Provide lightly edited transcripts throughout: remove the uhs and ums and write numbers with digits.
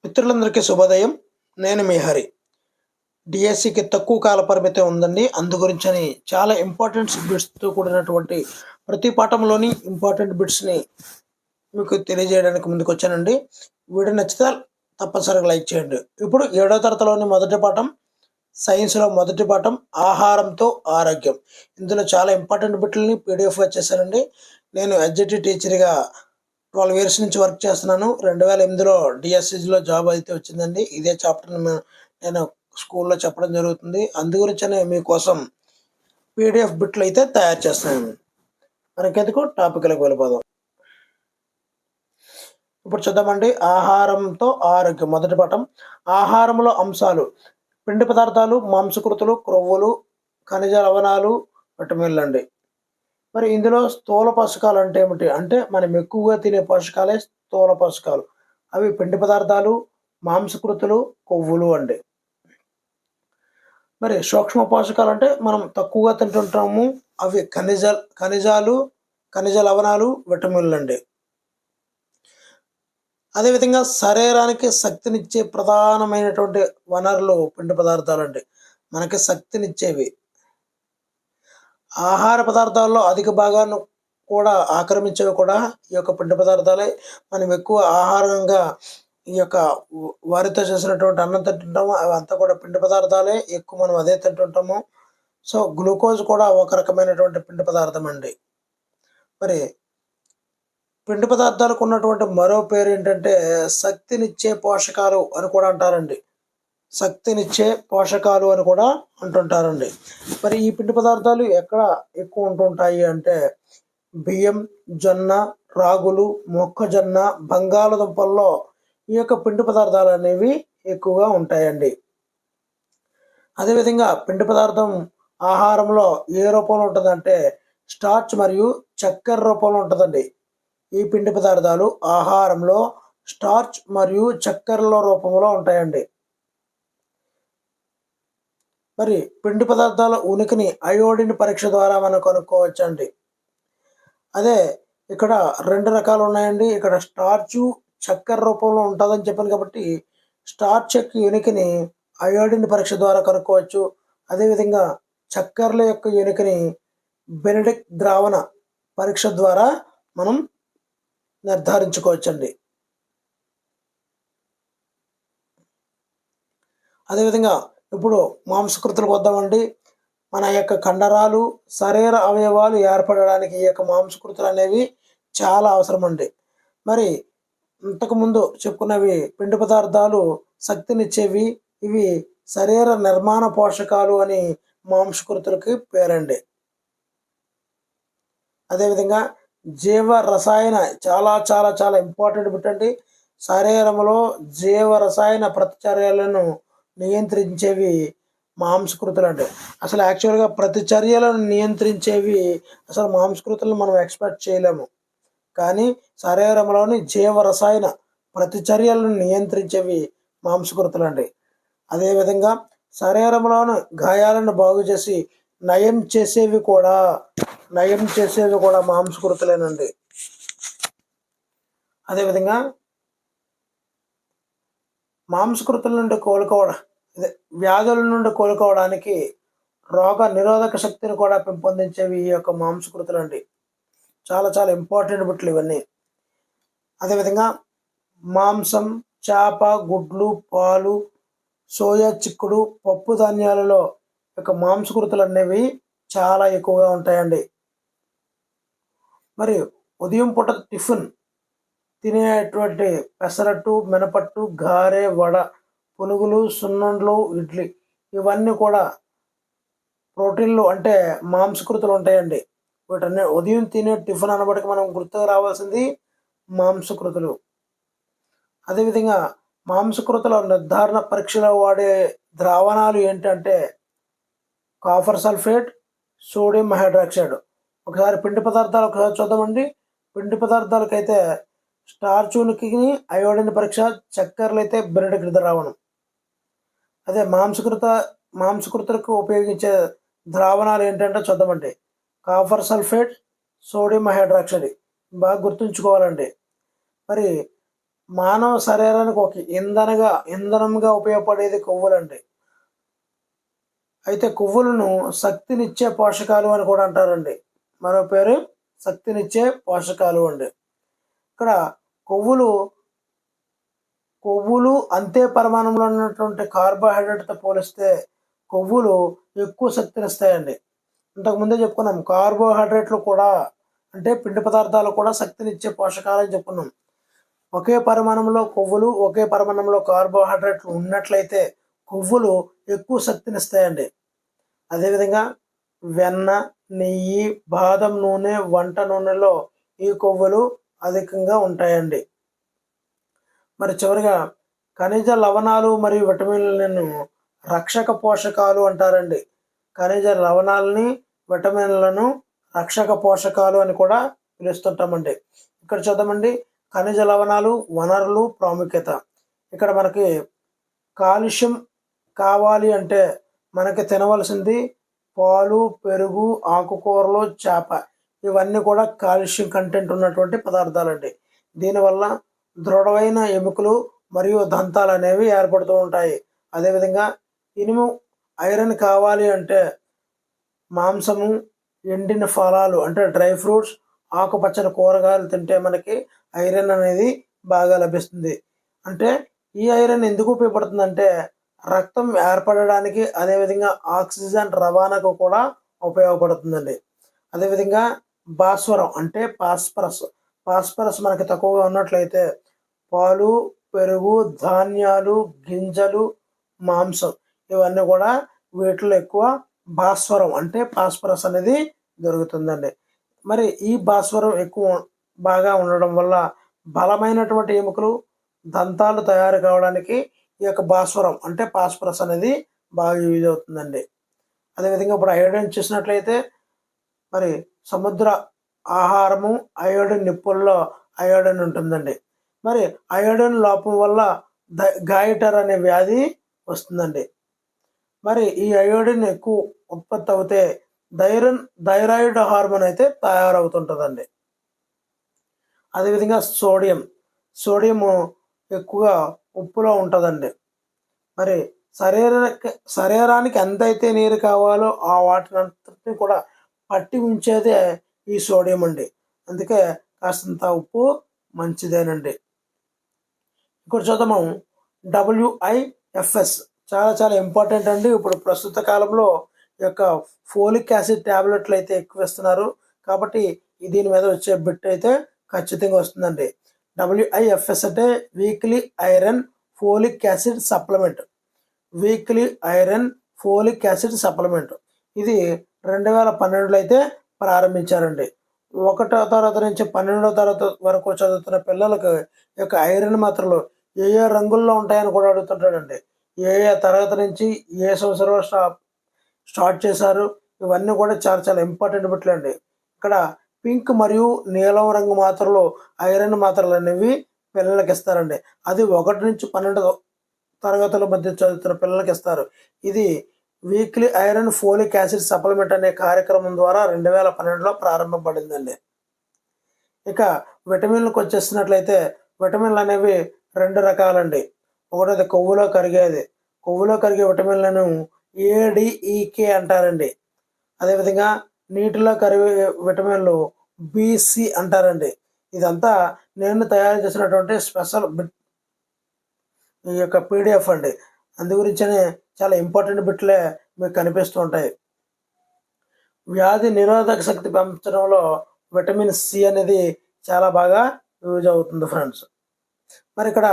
మిత్రులందరికీ శుభోదయం. నేను మీ హరి. డిఎస్సికి తక్కువ కాల పరిమితి ఉందండి. అందు గురించని చాలా ఇంపార్టెంట్ బిట్స్‌తో కూడినటువంటి ప్రతి పాఠంలోని ఇంపార్టెంట్ బిట్స్‌ని మీకు తెలియజేయడానికి ముందుకొచ్చానండి. వీడియో నచ్చితే తప్పనిసరిగా లైక్ చేయండి. ఇప్పుడు 7వ తరగతిలోని మొదటి పాఠం, సైన్స్‌లో మొదటి పాఠం ఆహారంతో ఆరోగ్యం. ఇందులో చాలా ఇంపార్టెంట్ బిట్లని పీడిఎఫ్‌గా చేశానండి. నేను ఎస్‌జెటి టీచర్‌గా 12 ఇయర్స్ నుంచి వర్క్ చేస్తున్నాను. 2008లో డిఎస్సిలో జాబ్ అయితే వచ్చిందండి. ఇదే చాప్టర్‌ని నేను స్కూల్‌లో చెప్పడం జరుగుతుంది. అందు గురించనే మీకోసం పీడిఎఫ్ బిట్లు అయితే తయారు చేస్తున్నాను. మనకెందుకు టాపిక్‌లోకి వెళ్ళిపోదాం. ఇప్పుడు చూద్దామండి. ఆహారంతో ఆరోగ్యం మొదటి పాఠం. ఆహారంలో అంశాలు: పిండి పదార్థాలు, మాంసకృతులు, క్రొవ్వులు, ఖనిజ లవణాలు, విటమిన్లు అండి. మరి ఇందులో స్థూల పోషకాలు అంటే ఏమిటి? అంటే మనం ఎక్కువగా తినే పోషకాలే స్థూల పోషకాలు. అవి పిండి పదార్థాలు, మాంసకృతులు, కొవ్వులు అండి. మరి సూక్ష్మ పోషకాలు అంటే మనం తక్కువగా తింటుంటాము. అవి ఖనిజాలు, ఖనిజ లవణాలు, విటమిన్లు అండి. అదేవిధంగా శరీరానికి శక్తినిచ్చే ప్రధానమైనటువంటి వనరులు పిండి పదార్థాలండి. మనకి శక్తినిచ్చేవి. ఆహార పదార్థాల్లో అధిక భాగాన్ని కూడా ఆక్రమించేవి కూడా ఈ యొక్క పిండి పదార్థాలే. మనం ఎక్కువ ఆహారంగా ఈ యొక్క వారితో చేసినటువంటి అన్నం తింటుంటాము. అవంతా కూడా పిండి పదార్థాలే. ఎక్కువ మనం అదే తింటుంటాము. సో, గ్లూకోజ్ కూడా ఒక రకమైనటువంటి పిండి పదార్థం అండి. మరి పిండి పదార్థాలకు ఉన్నటువంటి మరో పేరు ఏంటంటే శక్తినిచ్చే పోషకాలు అని కూడా అంటారండి. శక్తినిచ్చే పోషకాలు అని కూడా అంటుంటారండి. మరి ఈ పిండి పదార్థాలు ఎక్కడ ఎక్కువ ఉంటుంటాయి అంటే బియ్యం, జొన్న, రాగులు, మొక్కజొన్న, బంగాళదుంపల్లో ఈ యొక్క పిండి పదార్థాలు అనేవి ఎక్కువగా ఉంటాయండి. అదేవిధంగా పిండి పదార్థం ఆహారంలో ఏ రూపంలో ఉంటుందంటే స్టార్చ్ మరియు చక్కెర రూపంలో ఉంటుందండి. ఈ పిండి పదార్థాలు ఆహారంలో స్టార్చ్ మరియు చక్కెరల రూపంలో ఉంటాయండి. మరి పిండి పదార్థాల ఉనికిని అయోడిన్ పరీక్ష ద్వారా మనం కనుక్కోవచ్చండి. అదే ఇక్కడ 2 రకాలు ఉన్నాయండి. ఇక్కడ స్టార్చు చక్కెర రూపంలో ఉంటుందని చెప్పాను కాబట్టి స్టార్చ్ యొక్క ఉనికిని అయోడిన్ పరీక్ష ద్వారా కనుక్కోవచ్చు. అదేవిధంగా చక్కెరల యొక్క ఉనికిని బెనెడిక్ట్ ద్రావణ పరీక్ష ద్వారా మనం నిర్ధారించుకోవచ్చండి. అదేవిధంగా ఇప్పుడు మాంసకృతులకు వద్దామండి. మన యొక్క కండరాలు, శరీర అవయవాలు ఏర్పడడానికి ఈ యొక్క మాంసకృతులు అనేవి చాలా అవసరం అండి. మరి ఇంతకుముందు చెప్పుకున్నవి పిండి పదార్థాలు శక్తినిచ్చేవి. ఇవి శరీర నిర్మాణ పోషకాలు అని మాంసకృతులకి పేరండి. అదేవిధంగా జీవ రసాయన చాలా చాలా చాలా ఇంపార్టెంట్ బిట్ అండి. శరీరంలో జీవ రసాయన ప్రతిచర్యలను నియంత్రించేవి మాంసకృతులు అండి. అసలు యాక్చువల్గా ప్రతిచర్యలను నియంత్రించేవి అసలు మాంసకృతులను మనం ఎక్స్పెక్ట్ చేయలేము. కానీ శరీరంలోని జీవ రసాయన ప్రతిచర్యలను నియంత్రించేవి మాంసకృతులు అండి. అదేవిధంగా శరీరంలోని గాయాలను బాగు చేసి నయం చేసేవి కూడా మాంసకృతులేనండి. అదేవిధంగా మాంసకృతుల నుండి వ్యాధుల నుండి కోలుకోవడానికి రోగ నిరోధక శక్తిని కూడా పెంపొందించేవి ఈ యొక్క మాంసకృతులు అండి. చాలా చాలా ఇంపార్టెంట్ బిట్లు ఇవన్నీ. అదేవిధంగా మాంసం, చేప, గుడ్లు, పాలు, సోయా చిక్కుడు, పప్పు ధాన్యాలలో యొక్క మాంసకృతులు అనేవి చాలా ఎక్కువగా ఉంటాయండి. మరి ఉదయం పూట టిఫిన్ తినేటువంటి పెసరట్టు, మినపట్టు, గారె, వడ, పునుగులు, సున్నుండలు, ఇడ్లీ ఇవన్నీ కూడా ప్రోటీన్లు అంటే మాంసకృతులు ఉంటాయండి. వీటన్ని ఉదయం తినే టిఫిన్ అనబడికి మనం గుర్తుకు రావాల్సింది మాంసకృతులు. అదేవిధంగా మాంసకృతుల నిర్ధారణ పరీక్షలో వాడే ద్రావణాలు ఏంటంటే కాపర్ సల్ఫేట్, సోడియం హైడ్రాక్సైడ్. ఒకసారి పిండి పదార్థాలు ఒకసారి చూద్దామండి. పిండి పదార్థాలకైతే స్టార్చ్ ఉనికిని అయోడిన్ పరీక్ష, చక్కెరలు అయితే బెనెడిక్ట్ ద్రావణం. అదే మాంసకృతులకు ఉపయోగించే ద్రావణాలు ఏంటంటే చూద్దామండి. కాపర్ సల్ఫేట్, సోడియం హైడ్రాక్సైడ్ బాగా గుర్తుంచుకోవాలండి. మరి మానవ శరీరానికి ఒక ఇంధనంగా ఉపయోగపడేది కొవ్వులండి. అయితే కొవ్వులను శక్తినిచ్చే పోషకాలు అని కూడా అంటారండి. మరో పేరు శక్తినిచ్చే పోషకాలు అండి. ఇక్కడ కొవ్వులు కొవ్వులు అంతే పరిమాణంలో ఉన్నటువంటి కార్బోహైడ్రేట్తో పోలిస్తే కొవ్వులు ఎక్కువ శక్తినిస్తాయండి. ఇంతకుముందే చెప్పుకున్నాం కార్బోహైడ్రేట్లు కూడా అంటే పిండి పదార్థాలు కూడా శక్తినిచ్చే పోషకాలు అని చెప్పుకున్నాం. ఒకే పరిమాణంలో కొవ్వులు ఒకే పరిమాణంలో కార్బోహైడ్రేట్లు ఉన్నట్లయితే కొవ్వులు ఎక్కువ శక్తినిస్తాయండి. అదేవిధంగా వెన్న, నెయ్యి, బాదం నూనె, వంట నూనెలో ఈ కొవ్వులు అధికంగా ఉంటాయండి. మరి చివరిగా ఖనిజ లవణాలు మరియు విటమిన్లను రక్షక పోషకాలు అంటారండి. ఖనిజ లవణాలని విటమిన్లను రక్షక పోషకాలు అని కూడా పిలుస్తుంటామండి. ఇక్కడ చూద్దామండి, ఖనిజ లవణాలు వనరులు ప్రాముఖ్యత. ఇక్కడ మనకి కాల్షియం కావాలి అంటే మనకి తినవలసింది పాలు, పెరుగు, ఆకుకూరలు, చేప. ఇవన్నీ కూడా కాల్షియం కంటెంట్ ఉన్నటువంటి పదార్థాలండి. దీనివల్ల దృఢమైన ఎముకలు మరియు దంతాలు అనేవి ఏర్పడుతూ ఉంటాయి. అదేవిధంగా ఇనుము, ఐరన్ కావాలి అంటే మాంసము, ఎండిన ఫలాలు అంటే డ్రై ఫ్రూట్స్, ఆకుపచ్చని కూరగాయలు తింటే మనకి ఐరన్ అనేది బాగా లభిస్తుంది. అంటే ఈ ఐరన్ ఎందుకు ఉపయోగపడుతుందంటే రక్తం ఏర్పడడానికి, అదేవిధంగా ఆక్సిజన్ రవాణాకు కూడా ఉపయోగపడుతుందండి. అదేవిధంగా భాస్వరం అంటే ఫాస్ఫరస్ మనకి తక్కువగా ఉన్నట్లయితే పాలు, పెరుగు, ధాన్యాలు, గింజలు, మాంసం ఇవన్నీ కూడా వీటిలో ఎక్కువ భాస్వరం అంటే ఫాస్ఫరస్ అనేది దొరుకుతుందండి. మరి ఈ భాస్వరం బాగా ఉండడం వల్ల బలమైనటువంటి ఎముకలు, దంతాలు తయారు కావడానికి ఈ యొక్క భాస్వరం అంటే ఫాస్ఫరస్ అనేది బాగా యూజ్ అవుతుందండి. అదేవిధంగా ఇప్పుడు అయోడిన్ చూసినట్లయితే మరి సముద్ర ఆహారము, అయోడిన్ నిప్పుల్లో అయోడిన్ ఉంటుందండి. మరి అయోడిన్ లోపం వల్ల గాయిటర్ అనే వ్యాధి వస్తుందండి. మరి ఈ అయోడిన్ ఎక్కువ ఉత్పత్తి అవుతే థైరాయిడ్ హార్మోన్ అయితే తయారవుతుంటుందండి. అదేవిధంగా సోడియం ఎక్కువగా ఉప్పులో ఉంటుందండి. మరి శరీరానికి ఎంతైతే నీరు కావాలో ఆ వాటినంతటిని కూడా పట్టి ఉంచేదే ఈ సోడియం అండి. అందుకే కాస్తంత ఉప్పు మంచిదేనండి. ఇక్కడ చూద్దాము WIFS చాలా చాలా ఇంపార్టెంట్ అండి. ఇప్పుడు ప్రస్తుత కాలంలో ఈ యొక్క ఫోలిక్ యాసిడ్ ట్యాబ్లెట్లు అయితే ఎక్కువ ఇస్తున్నారు కాబట్టి దీని మీద వచ్చే బిట్ అయితే ఖచ్చితంగా వస్తుందండి. WIFS అంటే weekly iron folic acid supplement. Weekly iron folic acid supplement ఇది 2012లో అయితే ప్రారంభించారండి. 1వ తరగతి నుంచి 12వ తరగతి వరకు చదువుతున్న పిల్లలకు ఈ యొక్క ఐరన్ మాత్రలు ఏ రంగుల్లో ఉంటాయని కూడా అడుగుతుంటాడండి. ఏ తరగతి నుంచి ఏ సంవత్సరంలో స్టార్ట్ చేశారు, ఇవన్నీ కూడా చాలా చాలా ఇంపార్టెంట్ బిట్లు అండి. ఇక్కడ పింక్ మరియు నీలం రంగు మాత్రలు ఐరన్ మాత్రలు అనేవి పిల్లలకి ఇస్తారండి. అది 1 నుంచి 12 తరగతుల మధ్య చదువుతున్న పిల్లలకి ఇస్తారు. ఇది weekly iron folic acid supplement అనే కార్యక్రమం ద్వారా 2012లో ప్రారంభపడిందండి. ఇక విటమిన్లకు వచ్చేసినట్లయితే విటమిన్లు అనేవి 2 రకాలండి. ఒకటోది కొవ్వులో కరిగే విటమిన్లను ADEK అంటారండి. అదేవిధంగా నీటిలో కరిగే విటమిన్లు BC అంటారండి. ఇదంతా నేను తయారు చేసినటువంటి స్పెషల్ ఈ యొక్క PDF అండి. అందు గురించనే చాలా ఇంపార్టెంట్ బిట్లే మీకు కనిపిస్తూ ఉంటాయి. వ్యాధి నిరోధక శక్తి పెంచడంలో విటమిన్ C అనేది చాలా బాగా యూజ్ అవుతుంది ఫ్రెండ్స్. మరి ఇక్కడ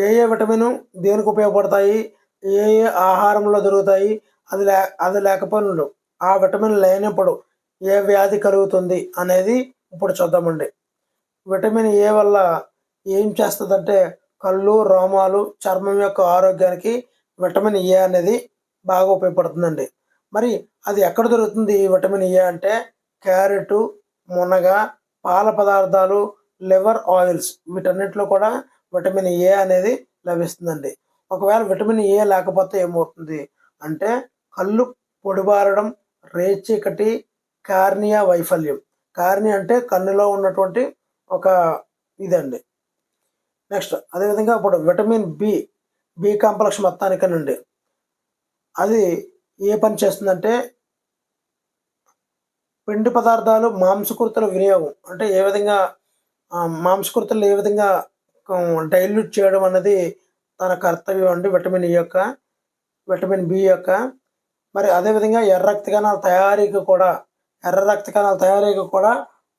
ఏ విటమిన్ దేనికి ఉపయోగపడతాయి, ఏ ఆహారంలో దొరుకుతాయి, అది లేకపోయినప్పుడు ఆ విటమిన్ లేనప్పుడు ఏ వ్యాధి కలుగుతుంది అనేది ఇప్పుడు చూద్దామండి. విటమిన్ ఏ వల్ల ఏం చేస్తుందంటే కళ్ళు, రోమాలు, చర్మం యొక్క ఆరోగ్యానికి విటమిన్ ఏ అనేది బాగా ఉపయోగపడుతుందండి. మరి అది ఎక్కడ దొరుకుతుంది ఈ విటమిన్ ఏ అంటే క్యారెట్, మునగ, పాల పదార్థాలు, లివర్ ఆయిల్స్ వీటన్నిటిలో కూడా విటమిన్ ఏ అనేది లభిస్తుందండి. ఒకవేళ విటమిన్ ఏ లేకపోతే ఏమవుతుంది అంటే కళ్ళు పొడిబారడం, రేచీకటి, కార్నియా వైఫల్యం. కార్నియా అంటే కన్నులో ఉన్నటువంటి ఒక ఇదండి. నెక్స్ట్ అదేవిధంగా ఇప్పుడు విటమిన్ బి కాంప్లెక్స్ మొత్తానికేనండి అది ఏ పని చేస్తుందంటే పిండి పదార్థాలు మాంసకృతుల వినియోగం అంటే ఏ విధంగా మాంసకృతులు ఏ విధంగా డైల్యూట్ చేయడం అన్నది తన కర్తవ్యం అండి విటమిన్ బి యొక్క. మరి అదేవిధంగా ఎర్ర రక్త కణాల తయారీకి కూడా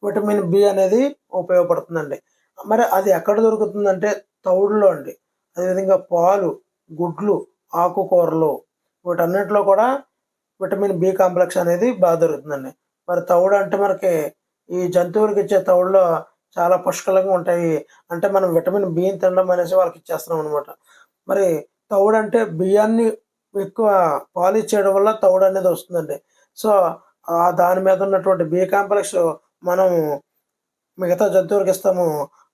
విటమిన్ బి అనేది ఉపయోగపడుతుందండి. మరి అది ఎక్కడ దొరుకుతుందంటే తౌడులో అండి. అదేవిధంగా పాలు, గుడ్లు, ఆకుకూరలు వీటన్నిటిలో కూడా విటమిన్ బి కాంప్లెక్స్ అనేది బాగా దొరుకుతుందండి. మరి తౌడు అంటే మనకి ఈ జంతువులకు ఇచ్చే తౌడులో చాలా పుష్కలంగా ఉంటాయి. అంటే మనం విటమిన్ బిని తినడం అనేసి వాళ్ళకి ఇచ్చేస్తున్నాం అనమాట. మరి తౌడు అంటే బియ్యాన్ని ఎక్కువ పాలిష్ చేయడం వల్ల తౌడు అనేది వస్తుందండి. సో దాని మీద ఉన్నటువంటి బి కాంప్లెక్స్ మనం మిగతా జంతువులకు ఇస్తాము.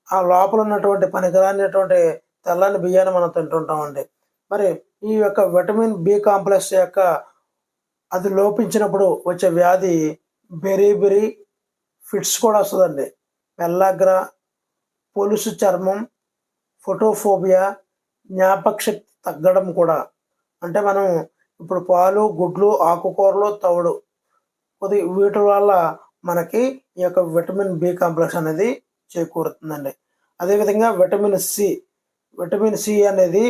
ఆ లోపల ఉన్నటువంటి పనికిరానిటువంటి తెల్లని బియ్యాన్ని మనం తింటుంటామండి. మరి ఈ యొక్క విటమిన్ బి కాంప్లెక్స్ యొక్క అది లోపించినప్పుడు వచ్చే వ్యాధి బెరీ ఫిట్స్ కూడా వస్తుందండి. పెల్లాగ్ర, పొలుసు చర్మం, ఫోటోఫోబియా, జ్ఞాపకశక్తి తగ్గడం కూడా. అంటే మనం ఇప్పుడు పాలు, గుడ్లు, ఆకుకూరలు, తౌడు వీటి వల్ల మనకి ఈ యొక్క విటమిన్ బి కాంప్లెక్స్ అనేది చేకూరుతుందండి. అదేవిధంగా విటమిన్ సి అనేది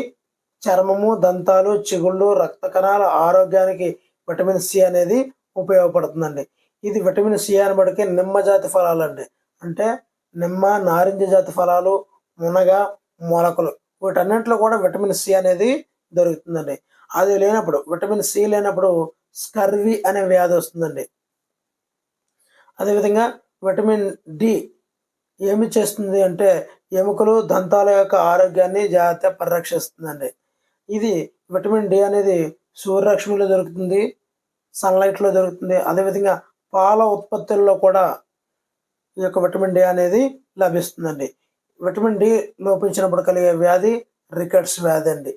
చర్మము, దంతాలు, చిగుళ్ళు, రక్త కణాల ఆరోగ్యానికి విటమిన్ సి అనేది ఉపయోగపడుతుందండి. ఇది విటమిన్ సి అనబడికి నిమ్మ జాతి ఫలాలండి. అంటే నిమ్మ, నారింజ జాతి ఫలాలు, మునగ, మొలకలు వీటన్నింటిలో కూడా విటమిన్ సి అనేది దొరుకుతుందండి. అది లేనప్పుడు విటమిన్ సి లేనప్పుడు స్కర్వీ అనే వ్యాధి వస్తుందండి. అదేవిధంగా విటమిన్ డి ఏమి చేస్తుంది అంటే ఎముకలు, దంతాల యొక్క ఆరోగ్యాన్ని జాగ్రత్తగా పరిరక్షిస్తుందండి. ఇది విటమిన్ డి అనేది సూర్యరశ్మిలో దొరుకుతుంది, సన్లైట్లో దొరుకుతుంది. అదేవిధంగా పాల ఉత్పత్తుల్లో కూడా ఈ యొక్క విటమిన్ డి అనేది లభిస్తుందండి. విటమిన్ డి లోపించినప్పుడు కలిగే వ్యాధి రికెట్స్ వ్యాధి అండి.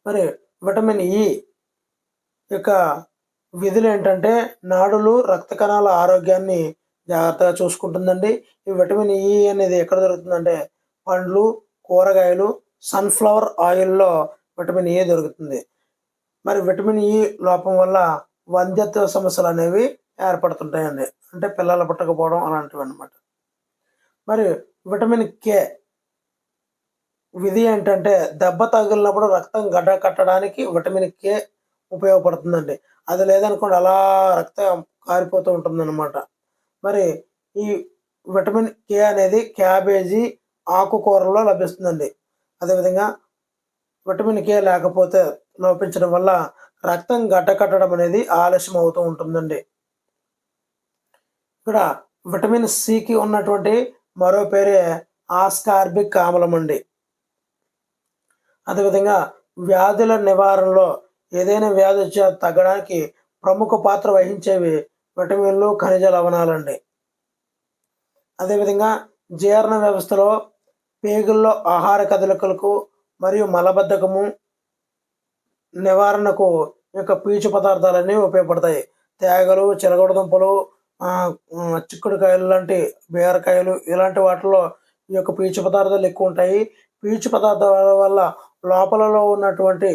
మరి విటమిన్ ఈ యొక్క విధులు ఏంటంటే నాడులు, రక్త కణాల ఆరోగ్యాన్ని జాగ్రత్తగా చూసుకుంటుందండి. ఈ విటమిన్ ఈ అనేది ఎక్కడ దొరుకుతుందంటే పండ్లు, కూరగాయలు, సన్ఫ్లవర్ ఆయిల్లో విటమిన్ ఏ దొరుకుతుంది. మరి విటమిన్ ఈ లోపం వల్ల వంధ్యత్వ సమస్యలు అనేవి ఏర్పడుతుంటాయండి. అంటే పిల్లలు పుట్టకపోవడం అలాంటివి అన్నమాట. మరి విటమిన్ కే విధి ఏంటంటే దెబ్బ తగిలినప్పుడు రక్తం గడ్డ కట్టడానికి విటమిన్ కే ఉపయోగపడుతుందండి. అది లేదనుకోండి అలా రక్తం కారిపోతూ ఉంటుందన్నమాట. మరి ఈ విటమిన్ కే అనేది క్యాబేజీ, ఆకుకూరలో లభిస్తుందండి. అదేవిధంగా విటమిన్ కే లేకపోతే లోపించడం వల్ల రక్తం గడ్డ కట్టడం అనేది ఆలస్యం అవుతూ ఉంటుందండి. ఇక్కడ విటమిన్ సికి ఉన్నటువంటి మరో పేరే ఆస్కార్బిక్ ఆమ్లం అండి. అదేవిధంగా వ్యాధుల నివారణలో ఏదైనా వ్యాధి వచ్చి తగ్గడానికి ప్రముఖ పాత్ర వహించేవి విటమిన్లు, ఖనిజ లవణాలండి. అదేవిధంగా జీర్ణ వ్యవస్థలో పేగుల్లో ఆహార కదలికలకు మరియు మలబద్ధకము నివారణకు ఈ యొక్క పీచు పదార్థాలన్నీ ఉపయోగపడతాయి. తేగలు, చిలగడదుంపలు, చిక్కుడుకాయలు లాంటి బీరకాయలు ఇలాంటి వాటిలో ఈ యొక్క పీచు పదార్థాలు ఎక్కువ ఉంటాయి. పీచు పదార్థాల వల్ల లోపలలో ఉన్నటువంటి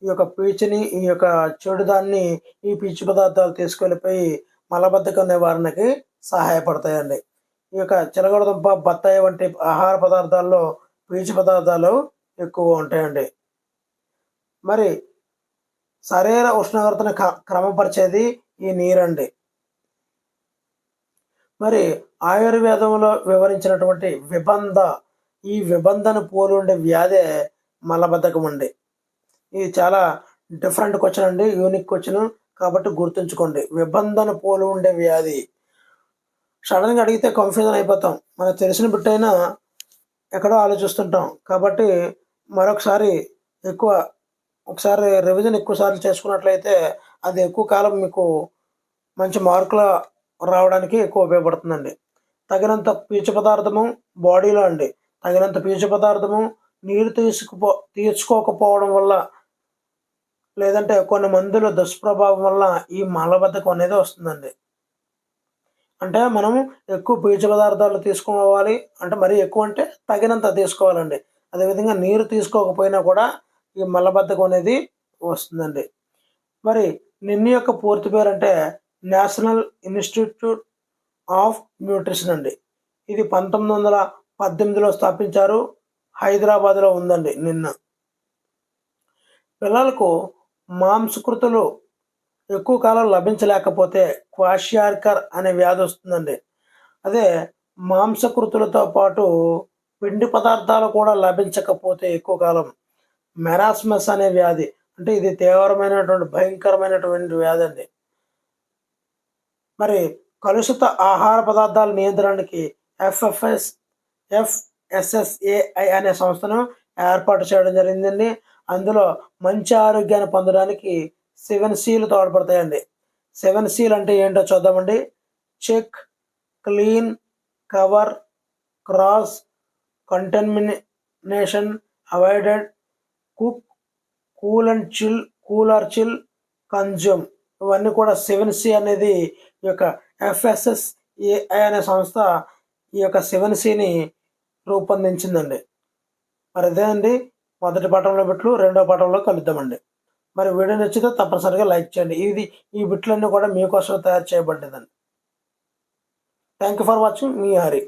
ఈ యొక్క పీచుని, ఈ యొక్క చెడుదాన్ని ఈ పీచు పదార్థాలు తీసుకెళ్ళిపోయి మలబద్ధకం నివారణకి సహాయపడతాయండి. ఈ యొక్క చిలగడదుంప, బత్తాయి వంటి ఆహార పదార్థాల్లో పీచు పదార్థాలు ఎక్కువ ఉంటాయండి. మరి శరీర ఉష్ణోగ్రతను క్రమపరిచేది ఈ నీరండి. మరి ఆయుర్వేదంలో వివరించినటువంటి ఈ విబంధను పోలి ఉండే వ్యాధే మలబద్ధకం అండి. ఇది చాలా డిఫరెంట్ క్వశ్చన్ అండి, యూనిక్ క్వశ్చన్ కాబట్టి గుర్తుంచుకోండి. విబంధన పోలి ఉండే వ్యాధి సడన్గా అడిగితే కన్ఫ్యూజన్ అయిపోతాం. మనకు తెలిసిన బిట్టైనా ఎక్కడో ఆలోచిస్తుంటాం. కాబట్టి ఒకసారి రివిజన్ ఎక్కువసార్లు చేసుకున్నట్లయితే అది ఎక్కువ కాలం మీకు మంచి మార్కులు రావడానికి ఎక్కువ ఉపయోగపడుతుందండి. తగినంత పీచు పదార్థము బాడీలో అండి, తగినంత పీచు పదార్థము నీరు తీసుకోకపోవడం వల్ల లేదంటే కొన్ని మందుల దుష్ప్రభావం వల్ల ఈ మలబద్ధకం అనేది వస్తుందండి. అంటే మనం ఎక్కువ పీచు పదార్థాలు తీసుకోవాలి, అంటే మరీ ఎక్కువ అంటే తగినంత తీసుకోవాలండి. అదేవిధంగా నీరు తీసుకోకపోయినా కూడా ఈ మలబద్ధకం అనేది వస్తుందండి. మరి నిన్ను యొక్క పూర్తి పేరు అంటే నేషనల్ ఇన్స్టిట్యూట్ ఆఫ్ న్యూట్రిషన్ అండి. ఇది 1918లో స్థాపించారు. హైదరాబాద్లో ఉందండి నిన్న. పిల్లలకు మాంసకృతులు ఎక్కువ కాలం లభించలేకపోతే క్వాషియార్కర్ అనే వ్యాధి వస్తుందండి. అదే మాంసకృతులతో పాటు పిండి పదార్థాలు కూడా లభించకపోతే ఎక్కువ కాలం మెరాస్మస్ అనే వ్యాధి, అంటే ఇది తీవ్రమైనటువంటి భయంకరమైనటువంటి వ్యాధి అండి. మరి కలుషిత ఆహార పదార్థాల నియంత్రణకి ఎఫ్ఎస్ఎస్ఏఐ అనే సంస్థను ఏర్పాటు చేయడం జరిగిందండి. అందులో మంచి ఆరోగ్యాన్ని పొందడానికి 7Cలు తోడ్పడతాయండి. 7Cలు అంటే ఏంటో చూద్దామండి. Check, clean, cover, cross, contamination, avoided, cook, cool or chill, consume. ఇవన్నీ కూడా 7C అనేది ఈ యొక్క ఎఫ్ఎస్ఎస్ఏఐ అనే సంస్థ ఈ యొక్క 7Cని రూపొందించిందండి. మరి అదే అండి, మొదటి పాఠంలో బిట్లు రెండో పాఠంలో కలుద్దామండి. మరి వీడియో నచ్చితే తప్పనిసరిగా లైక్ చేయండి. ఈ బిట్లన్నీ కూడా మీకోసం తయారు చేయబడ్డదండి. Thank you for watching. మీ హరి.